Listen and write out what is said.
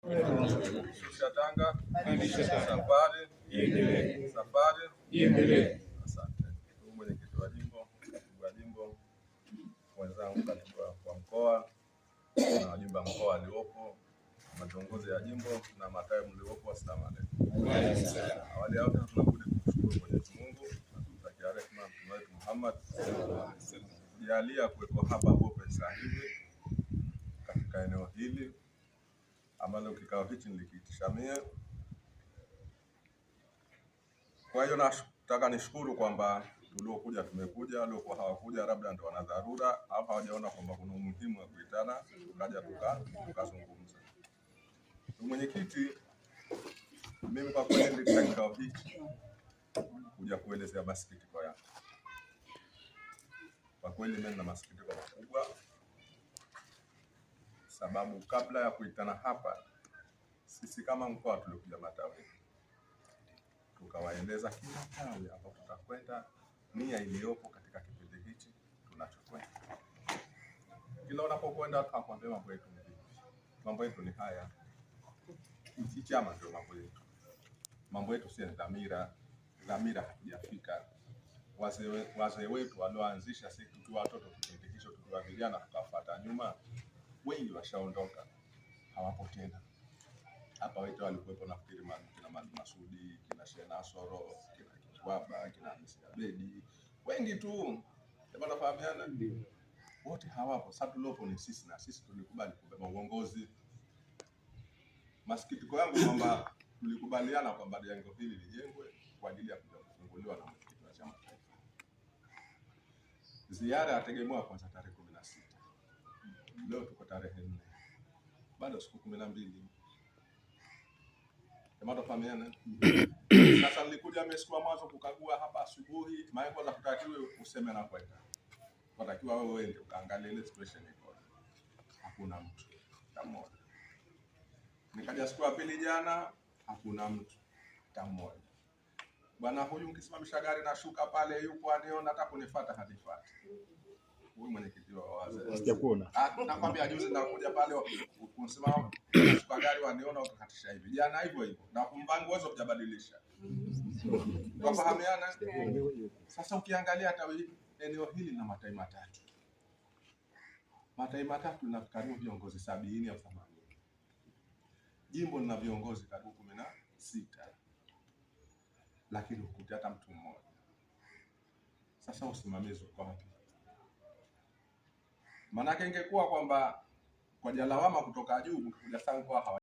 Shusha tanga, safari iendelee, safari iendelee. Asante. Ndugu mwenyekiti wa jimbo, wenzangu katibu wa mkoa na wajumbe wa mkoa waliopo, viongozi ya jimbo na matawi mliopo, asalamu alaykum. Awali ya yote tunabudi kumshukuru Mwenyezi Mungu na kumtakia rehema Mtume wetu Muhammad kujalia kuwepo hapa Bope sasa hivi katika eneo hili ambalo kikao hichi nilikiitisha mie. Kwa hiyo nataka nishukuru kwamba tuliokuja tumekuja, waliokuwa hawakuja labda ndio wana dharura au hawajaona kwamba kuna umuhimu wa kuitana tukaja tukazungumza. Mwenyekiti, mimi kwa kweli nilitaka kikao hichi kuja kuelezea masikitiko yangu. Kwa kweli mimi na masikitiko makubwa, sababu kabla ya kuitana hapa sisi kama mkoa tulikuja matawi tukawaeleza kila tawi hapo tutakwenda, nia iliyopo katika kipindi hichi tunachokwenda. Kila unapokwenda tunakwambia mambo yetu ni haya, hichi chama ndio mambo yetu si dhamira hatujafika. Wazee wetu walioanzisha sisi tukiwa watoto kipindi hicho, tukiwa vijana tukafuata nyuma, wengi washaondoka, hawapo tena. Hapa wetu walikuwepo nafikiri kina Masudi, kina Shena Soro, kina Kiwaba, kina Msiabedi, wengi tu tunafahamiana, wote hawapo. Sasa tulopo ni sisi, na sisi tulikubali kubeba uongozi. Masikitiko yangu kwamba tulikubaliana kwamba jengo hili lijengwe kwa ajili ya kufunguliwa na mwenyekiti wa chama taifa. Ziara yategemewa kwanza tarehe 16. Leo tuko tarehe 4. Bado siku 12. Kama tofahamiana. Sasa nilikuja mesiku mwanzo kukagua hapa asubuhi, maana kwanza kutakiwa useme na kwenda. Watakiwa wewe uende ukaangalie ile situation iko. Hakuna mtu mmoja. Nikaja siku ya pili jana, hakuna mtu mmoja. Bwana huyu mkisimamisha gari na shuka pale yupo aniona hata kunifuata hadifuati. Huyu mwenyekiti wa wazee. Sijakuona. Nakwambia juzi nakuja pale kusimama shuka gari waniona ukakatisha hivi. Jana hivyo hivyo. Na kumbangu uwezo kujabadilisha. Tunafahamiana? Sasa ukiangalia hata eneo hili na matawi matatu. Matawi matatu na karibu viongozi 70 au 80. Jimbo lina viongozi karibu 16. Lakini hukuta hata mtu mmoja. Sasa usimamizi uko wapi? Maana ingekuwa kwamba kwa jalawama kutoka juu kuja sangu kwa